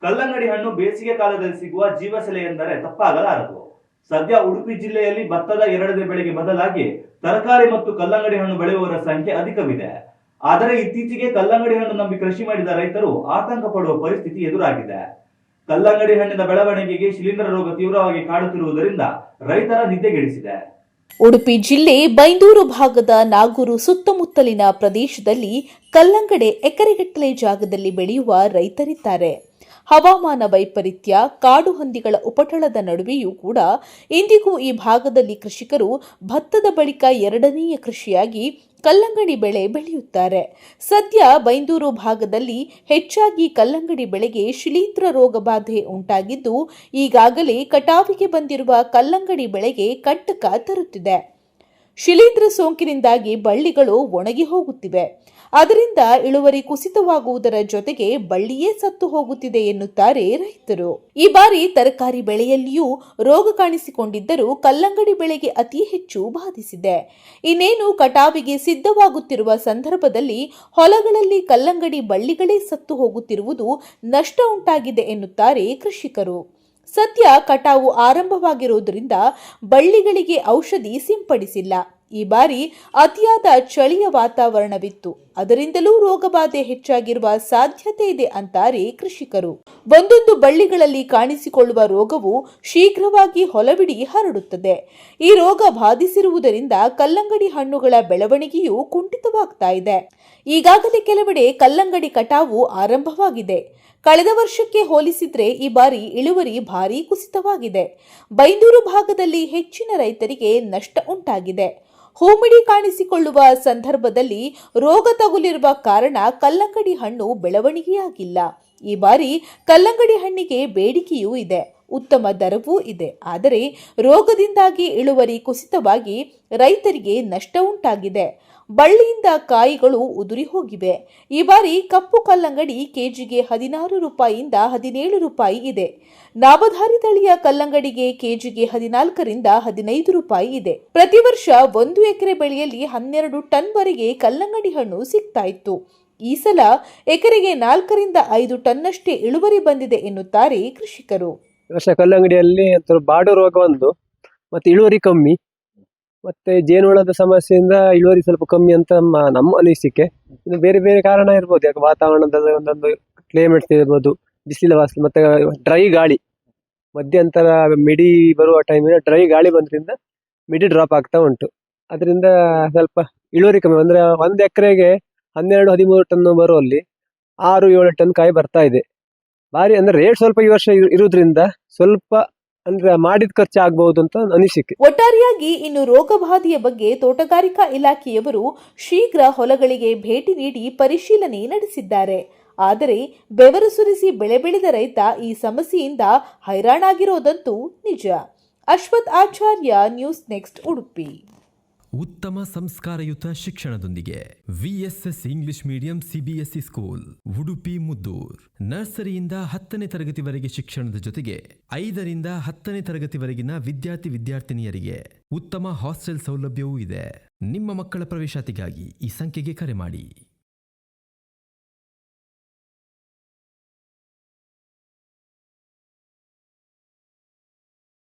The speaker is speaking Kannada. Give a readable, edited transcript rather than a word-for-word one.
ಕಲ್ಲಂಗಡಿ ಹಣ್ಣು ಬೇಸಿಗೆ ಕಾಲದಲ್ಲಿ ಸಿಗುವ ಜೀವಸೆಲೆ ಎಂದರೆ ತಪ್ಪಾಗಲಾರದು. ಸದ್ಯ ಉಡುಪಿ ಜಿಲ್ಲೆಯಲ್ಲಿ ಭತ್ತದ 2ನೇ ಬೆಳೆಗೆ ಬದಲಾಗಿ ತರಕಾರಿ ಮತ್ತು ಕಲ್ಲಂಗಡಿ ಹಣ್ಣು ಬೆಳೆಯುವವರ ಸಂಖ್ಯೆ ಅಧಿಕವಿದೆ. ಆದರೆ ಇತ್ತೀಚೆಗೆ ಕಲ್ಲಂಗಡಿ ಹಣ್ಣು ನಂಬಿ ಕೃಷಿ ಮಾಡಿದ ರೈತರು ಆತಂಕ ಪಡುವ ಪರಿಸ್ಥಿತಿ ಎದುರಾಗಿದೆ. ಕಲ್ಲಂಗಡಿ ಹಣ್ಣಿನ ಬೆಳವಣಿಗೆಗೆ ಶಿಲೀಂಧ್ರ ರೋಗ ತೀವ್ರವಾಗಿ ಕಾಡುತ್ತಿರುವುದರಿಂದ ರೈತರ ನಿದ್ದೆಗೆಡಿಸಿದೆ. ಉಡುಪಿ ಜಿಲ್ಲೆ ಬೈಂದೂರು ಭಾಗದ ನಾಗೂರು ಸುತ್ತಮುತ್ತಲಿನ ಪ್ರದೇಶದಲ್ಲಿ ಕಲ್ಲಂಗಡಿ ಎಕರೆಗಟ್ಟಲೆ ಜಾಗದಲ್ಲಿ ಬೆಳೆಯುವ ರೈತರಿದ್ದಾರೆ. ಹವಾಮಾನ ವೈಪರೀತ್ಯ, ಕಾಡು ಹಂದಿಗಳ ಉಪಟಳದ ನಡುವೆಯೂ ಕೂಡ ಇಂದಿಗೂ ಈ ಭಾಗದಲ್ಲಿ ಕೃಷಿಕರು ಭತ್ತದ ಬಳಿಕ 2ನೇಯ ಕೃಷಿಯಾಗಿ ಕಲ್ಲಂಗಡಿ ಬೆಳೆ ಬೆಳೆಯುತ್ತಾರೆ. ಸದ್ಯ ಬೈಂದೂರು ಭಾಗದಲ್ಲಿ ಹೆಚ್ಚಾಗಿ ಕಲ್ಲಂಗಡಿ ಬೆಳೆಗೆ ಶಿಲೀಂಧ್ರ ರೋಗ ಬಾಧೆ ಉಂಟಾಗಿದ್ದು, ಈಗಾಗಲೇ ಕಟಾವಿಗೆ ಬಂದಿರುವ ಕಲ್ಲಂಗಡಿ ಬೆಳೆಗೆ ಕಂಟಕ ತರುತ್ತಿದೆ. ಶಿಲೀಂಧ್ರ ಸೋಂಕಿನಿಂದಾಗಿ ಬಳ್ಳಿಗಳು ಒಣಗಿ ಹೋಗುತ್ತಿವೆ. ಅದರಿಂದ ಇಳುವರಿ ಕುಸಿತವಾಗುವುದರ ಜೊತೆಗೆ ಬಳ್ಳಿಯೇ ಸತ್ತು ಹೋಗುತ್ತಿದೆ ಎನ್ನುತ್ತಾರೆ ರೈತರು. ಈ ಬಾರಿ ತರಕಾರಿ ಬೆಳೆಯಲ್ಲಿಯೂ ರೋಗ ಕಾಣಿಸಿಕೊಂಡಿದ್ದರೂ ಕಲ್ಲಂಗಡಿ ಬೆಳೆಗೆ ಅತಿ ಹೆಚ್ಚು ಬಾಧಿಸಿದೆ. ಇನ್ನೇನು ಕಟಾವಿಗೆ ಸಿದ್ಧವಾಗುತ್ತಿರುವ ಸಂದರ್ಭದಲ್ಲಿ ಹೊಲಗಳಲ್ಲಿ ಕಲ್ಲಂಗಡಿ ಬಳ್ಳಿಗಳೇ ಸತ್ತು ಹೋಗುತ್ತಿರುವುದು ನಷ್ಟ ಉಂಟಾಗಿದೆ ಎನ್ನುತ್ತಾರೆ ಕೃಷಿಕರು. ಸದ್ಯ ಕಟಾವು ಆರಂಭವಾಗಿರುವುದರಿಂದ ಬಳ್ಳಿಗಳಿಗೆ ಔಷಧಿ ಸಿಂಪಡಿಸಿಲ್ಲ. ಈ ಬಾರಿ ಅತಿಯಾದ ಚಳಿಯ ವಾತಾವರಣವಿತ್ತು. ಅದರಿಂದಲೂ ರೋಗಬಾಧೆ ಹೆಚ್ಚಾಗಿರುವ ಸಾಧ್ಯತೆ ಇದೆ ಅಂತಾರೆ ಕೃಷಿಕರು. ಒಂದೊಂದು ಬಳ್ಳಿಗಳಲ್ಲಿ ಕಾಣಿಸಿಕೊಳ್ಳುವ ರೋಗವು ಶೀಘ್ರವಾಗಿ ಹೊಲವಿಡೀ ಹರಡುತ್ತದೆ. ಈ ರೋಗ ಬಾಧಿಸಿರುವುದರಿಂದ ಕಲ್ಲಂಗಡಿ ಹಣ್ಣುಗಳ ಬೆಳವಣಿಗೆಯೂ ಕುಂಠಿತವಾಗ್ತಾ ಇದೆ. ಈಗಾಗಲೇ ಕೆಲವೆಡೆ ಕಲ್ಲಂಗಡಿ ಕಟಾವು ಆರಂಭವಾಗಿದೆ. ಕಳೆದ ವರ್ಷಕ್ಕೆ ಹೋಲಿಸಿದ್ರೆ ಈ ಬಾರಿ ಇಳುವರಿ ಭಾರೀ ಕುಸಿತವಾಗಿದೆ. ಬೈಂದೂರು ಭಾಗದಲ್ಲಿ ಹೆಚ್ಚಿನ ರೈತರಿಗೆ ನಷ್ಟ ಉಂಟಾಗಿದೆ. ಹೂಮಿಡಿ ಕಾಣಿಸಿಕೊಳ್ಳುವ ಸಂದರ್ಭದಲ್ಲಿ ರೋಗ ತಗುಲಿರುವ ಕಾರಣ ಕಲ್ಲಂಗಡಿ ಹಣ್ಣು ಬೆಳವಣಿಗೆಯಾಗಿಲ್ಲ. ಈ ಬಾರಿ ಕಲ್ಲಂಗಡಿ ಹಣ್ಣಿಗೆ ಬೇಡಿಕೆಯೂ ಇದೆ, ಉತ್ತಮ ದರವೂ ಇದೆ. ಆದರೆ ರೋಗದಿಂದಾಗಿ ಇಳುವರಿ ಕುಸಿತವಾಗಿ ರೈತರಿಗೆ ನಷ್ಟ ಉಂಟಾಗಿದೆ. ಬಳ್ಳಿಯಿಂದ ಕಾಯಿಗಳು ಉದುರಿ ಹೋಗಿವೆ. ಈ ಬಾರಿ ಕಪ್ಪು ಕಲ್ಲಂಗಡಿ ಕೆಜಿಗೆ 16 ರೂಪಾಯಿಯಿಂದ 17 ರೂಪಾಯಿ ಇದೆ. ನಾಮಧಾರಿ ತಳಿಯ ಕಲ್ಲಂಗಡಿಗೆ ಕೆಜಿಗೆ 14 ರಿಂದ 15 ರೂಪಾಯಿ ಇದೆ. ಪ್ರತಿ ವರ್ಷ 1 ಎಕರೆ ಬೆಳೆಯಲ್ಲಿ 12 ಟನ್ ವರೆಗೆ ಕಲ್ಲಂಗಡಿ ಹಣ್ಣು ಸಿಗ್ತಾ ಇತ್ತು. ಈ ಸಲ ಎಕರೆಗೆ 4 ರಿಂದ 5 ಟನ್ನಷ್ಟೇ ಇಳುವರಿ ಬಂದಿದೆ ಎನ್ನುತ್ತಾರೆ ಕೃಷಿಕರು. ಈ ವರ್ಷ ಕಲ್ಲಂಗಡಿಯಲ್ಲಿ ಬಾಡು ರೋಗ ಒಂದು, ಮತ್ತೆ ಇಳುವರಿ ಕಮ್ಮಿ, ಮತ್ತೆ ಜೇನುಹುಳದ ಸಮಸ್ಯೆಯಿಂದ ಇಳುವರಿ ಸ್ವಲ್ಪ ಕಮ್ಮಿ ಅಂತ ನಮ್ಮ ಅನಿಸಿಕೆ. ಇನ್ನು ಬೇರೆ ಬೇರೆ ಕಾರಣ ಇರ್ಬೋದು, ಯಾಕೆ ವಾತಾವರಣದಲ್ಲಿ ಒಂದೊಂದು ಕ್ಲೈಮೇಟ್ಸ್ ಇರ್ಬೋದು, ಬಿಸಿಲ ವಾಸನೆ, ಮತ್ತೆ ಡ್ರೈ ಗಾಳಿ, ಮಧ್ಯಂತರ ಮಿಡಿ ಬರುವ ಟೈಮಿನ ಡ್ರೈ ಗಾಳಿ ಬಂದ್ರಿಂದ ಮಿಡಿ ಡ್ರಾಪ್ ಆಗ್ತಾ ಉಂಟು. ಅದರಿಂದ ಸ್ವಲ್ಪ ಇಳುವರಿ ಕಮ್ಮಿ. ಅಂದ್ರೆ 1 ಎಕರೆಗೆ 12-13 ಟನ್ ಬರುವಲ್ಲಿ 6-7 ಟನ್ ಕಾಯಿ ಬರ್ತಾ ಇದೆ. ಭಾರಿ ಅಂದ್ರೆ ರೇಟ್ ಸ್ವಲ್ಪ ಈ ವರ್ಷ ಇರುವುದರಿಂದ ಸ್ವಲ್ಪ ಅಂದ್ರೆ ಮಾಡಿದ ಖರ್ಚು ಆಗಬಹುದು ಅಂತ ಅನಿಸಿಕೆ. ಒಟ್ಟಾರೆಯಾಗಿ ಇನ್ನು ರೋಗಬಾಧೆಯ ಬಗ್ಗೆ ತೋಟಗಾರಿಕಾ ಇಲಾಖೆಯವರು ಶೀಘ್ರ ಹೊಲಗಳಿಗೆ ಭೇಟಿ ನೀಡಿ ಪರಿಶೀಲನೆ ನಡೆಸಿದ್ದಾರೆ. ಆದರೆ ಬೆವರು ಸುರಿಸಿ ಬೆಳೆ ಬೆಳೆದ ರೈತ ಈ ಸಮಸ್ಯೆಯಿಂದ ಹೈರಾಣಾಗಿರೋದಂತೂ ನಿಜ. Ashwath Acharya, news next, Udupi. ಉತ್ತಮ ಸಂಸ್ಕಾರಯುತ ಶಿಕ್ಷಣದೊಂದಿಗೆ VSS English medium CBSE school, Udupi Muddur. ನರ್ಸರಿಯಿಂದ 10ನೇ ತರಗತಿವರೆಗೆ ಶಿಕ್ಷಣದ ಜೊತೆಗೆ 5 ರಿಂದ 10ನೇ ತರಗತಿವರೆಗಿನ ವಿದ್ಯಾರ್ಥಿನಿಯರಿಗೆ ಉತ್ತಮ ಹಾಸ್ಟೆಲ್ ಸೌಲಭ್ಯವೂ ಇದೆ. ನಿಮ್ಮ ಮಕ್ಕಳ ಪ್ರವೇಶಾತಿಗಾಗಿ ಈ ಸಂಖ್ಯೆಗೆ ಕರೆ ಮಾಡಿ.